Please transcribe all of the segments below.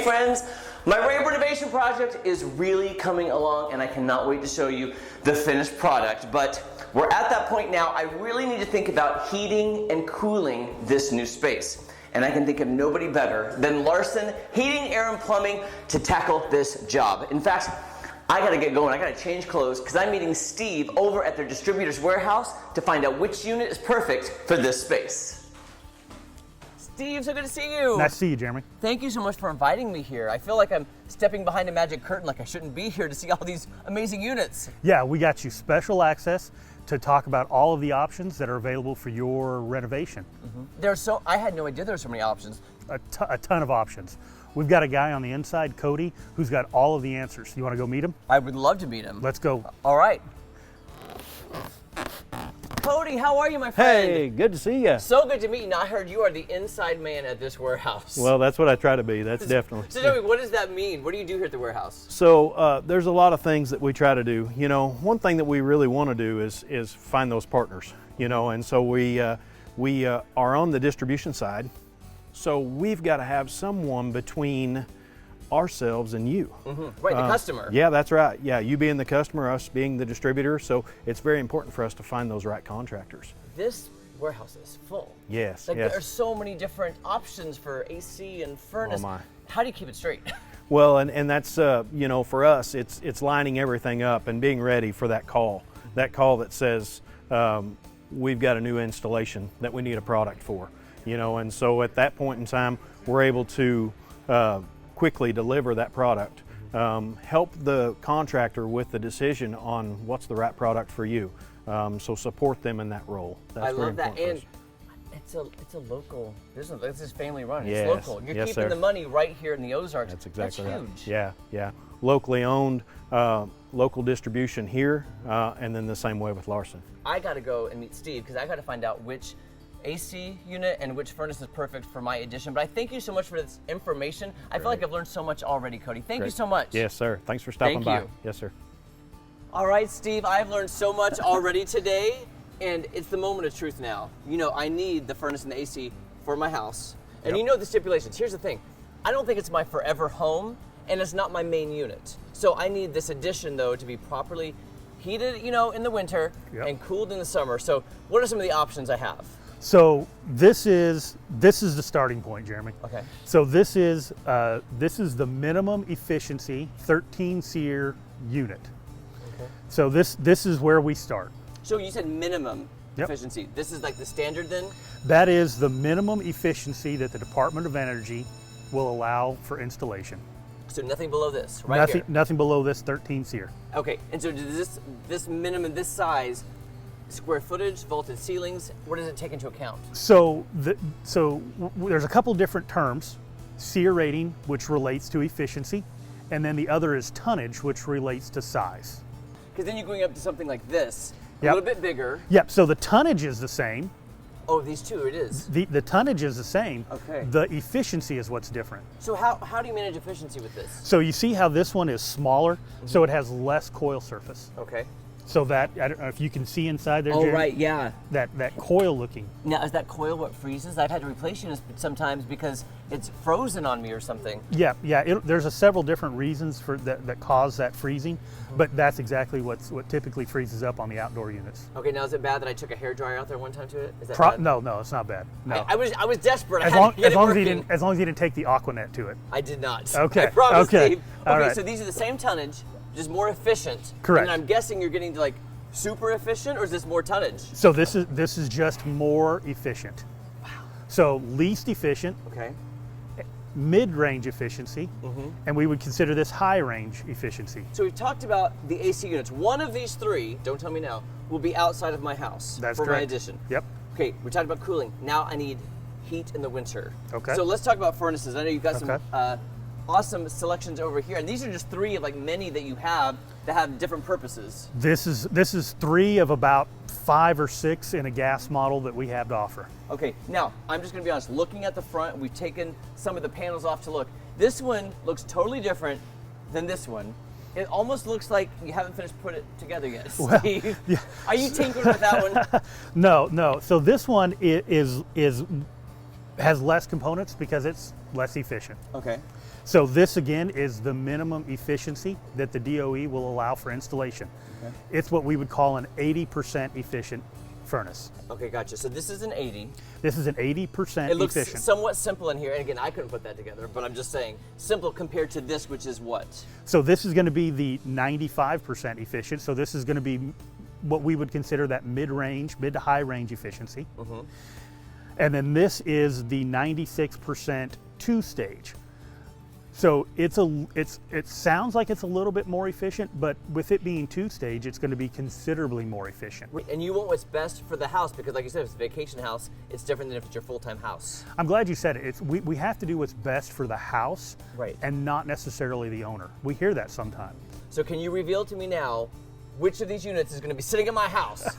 friends, my Rabe Renovation project is really coming along and I cannot wait to show you the finished product. But we're at that point now, I really need to think about heating and cooling this new space. And I can think of nobody better than Larson Heating, Air, and Plumbing to tackle this job. In fact, I gotta get going, I gotta change clothes because I'm meeting Steve over at their distributor's warehouse to find out which unit is perfect for this space. Steve, so good to see you. Nice to see you, Jeremy. Thank you so much for inviting me here. I feel like I'm stepping behind a magic curtain like I shouldn't be here to see all these amazing units. Yeah, we got you special access to talk about all of the options that are available for your renovation. I had no idea there were so many options. A ton of options. We've got a guy on the inside, Cody, who's got all of the answers. You want to go meet him? I would love to meet him. Let's go. All right. Cody, how are you, my friend? Hey, good to see you. So good to meet you. Now, I heard you are the inside man at this warehouse. Well, that's what I try to be. That's definitely. So tell me, what does that mean? What do you do here at the warehouse? So there's a lot of things that we try to do. You know, one thing that we really want to do is find those partners. You know, and so we are on the distribution side. So we've got to have someone between ourselves and you. Right, the customer. Yeah, that's right. Yeah, you being the customer, us being the distributor. So it's very important for us to find those right contractors. This warehouse is full. Yes, Like yes. there are so many different options for AC and furnace. Oh my. How do you keep it straight? Well, and that's, you know, for us, it's lining everything up and being ready for that call that says we've got a new installation that we need a product for, you know, and so at that point in time, we're able to quickly deliver that product, help the contractor with the decision on what's the right product for you. So support them in that role. That's I very love that, important for and us. it's a local business. This is family run. Yes, It's local. You're yes, keeping sir. the money right here in the Ozarks. That's exactly right. huge. Yeah, yeah. Locally owned, local distribution here, and then the same way with Larson. I got to go and meet Steve because I got to find out which AC unit and which furnace is perfect for my addition. But I thank you so much for this information. I feel like I've learned so much already, Cody. Thank you so much. Yes, sir. Thanks for stopping by. you. Yes, sir. All right, Steve, I've learned so much already today, and it's the moment of truth now. You know, I need the furnace and the AC for my house. And you know the stipulations. Here's the thing. I don't think it's my forever home, and it's not my main unit. So I need this addition, though, to be properly heated, you know, in the winter and cooled in the summer. So what are some of the options I have? So this is the starting point, Jeremy. Okay. So this is the minimum efficiency 13 SEER unit. Okay. So this is where we start. So you said minimum efficiency. This is like the standard then? That is the minimum efficiency that the Department of Energy will allow for installation. So nothing below this, right here? Nothing below this 13 SEER. Okay, and so does this minimum, this size, square footage, vaulted ceilings, what does it take into account? So there's a couple different terms. SEER rating, which relates to efficiency, and then the other is tonnage, which relates to size. Because then you're going up to something like this, a Yep. little bit bigger. Yep, so the tonnage is the same. Oh, these two, it is. The tonnage is the same. Okay. The efficiency is what's different. So how do you manage efficiency with this? So you see how this one is smaller, so it has less coil surface. Okay. So that, I don't know if you can see inside there, Oh, Jeremy, right, yeah. that coil looking. Now, is that coil what freezes? I've had to replace units sometimes because it's frozen on me or something. Yeah, there's several different reasons for that cause that freezing, but that's exactly what typically freezes up on the outdoor units. Okay, now is it bad that I took a hairdryer out there one time to it? Is that bad? No, it's not bad. No. I was desperate. as I had long to get as it long working. as you didn't take the Aquanet to it. I did not. Okay, I promise, okay, Steve. all Okay, right. so these are the same tonnage, just more efficient. Correct. And I'm guessing you're getting to like super efficient, or is this more tonnage? So this is just more efficient. Wow. So least efficient, Okay. mid-range efficiency, and we would consider this high-range efficiency. So we've talked about the AC units. One of these three, don't tell me now, will be outside of my house That's for correct. my addition. Yep. Okay, we talked about cooling. Now I need heat in the winter. Okay. So let's talk about furnaces. I know you've got Okay. some awesome selections over here, and these are just three of like many that you have that have different purposes. This is 3 of about 5 or 6 in a gas model that we have to offer. Okay, now I'm just gonna be honest, looking at the front, we've taken some of the panels off to look. This one looks totally different than this one. It almost looks like you haven't finished putting it together yet, Steve. yeah. Are you tinkering with that one? No. So this one is has less components because it's less efficient. Okay. So this again is the minimum efficiency that the DOE will allow for installation. Okay. It's what we would call an 80% efficient furnace. Okay, gotcha. So this is an 80. This is an 80% It looks efficient. somewhat simple in here, and again, I couldn't put that together, but I'm just saying, simple compared to this, which is what? So this is going to be the 95% efficient. So this is going to be what we would consider that mid-range, mid to high range efficiency. Mm-hmm. And then this is the 96% two-stage. So it sounds like it's a little bit more efficient, but with it being two-stage, it's going to be considerably more efficient. And you want what's best for the house, because like you said, if it's a vacation house, it's different than if it's your full-time house. I'm glad you said it. We have to do what's best for the house, right, and not necessarily the owner. We hear that sometimes. So can you reveal to me now which of these units is going to be sitting in my house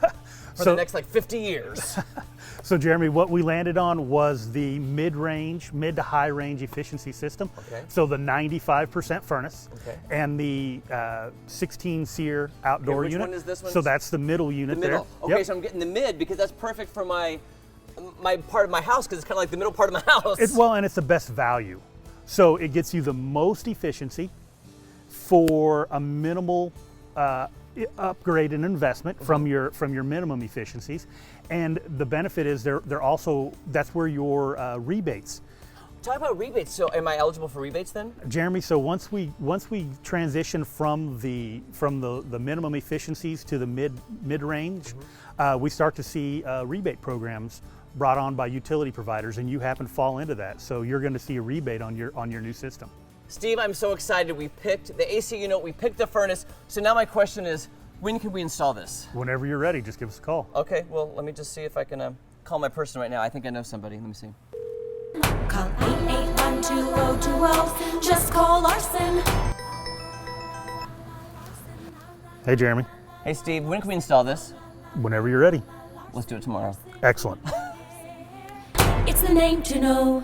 for the next like 50 years? So Jeremy, what we landed on was the mid-range, mid to high range efficiency system. Okay. So the 95% furnace, okay, and the 16 SEER outdoor which unit. One is this one? So that's the middle unit. The middle. There. Okay, Yep. so I'm getting the mid because that's perfect for my part of my house, because it's kind of like the middle part of my house. And it's the best value. So it gets you the most efficiency for a minimal upgrade and investment from your minimum efficiencies, and the benefit is they're also, that's where your rebates. Talk about rebates. So am I eligible for rebates then? Jeremy, so once we transition from the minimum efficiencies to the mid range, we start to see rebate programs brought on by utility providers, and you happen to fall into that. So you're going to see a rebate on your new system. Steve, I'm so excited. We picked the AC unit, we picked the furnace. So now my question is, when can we install this? Whenever you're ready, just give us a call. Okay, well, let me just see if I can call my person right now. I think I know somebody. Let me see. Call 881-2020. Just call Larson. Hey, Jeremy. Hey, Steve, when can we install this? Whenever you're ready. Let's do it tomorrow. Excellent. It's the name to know.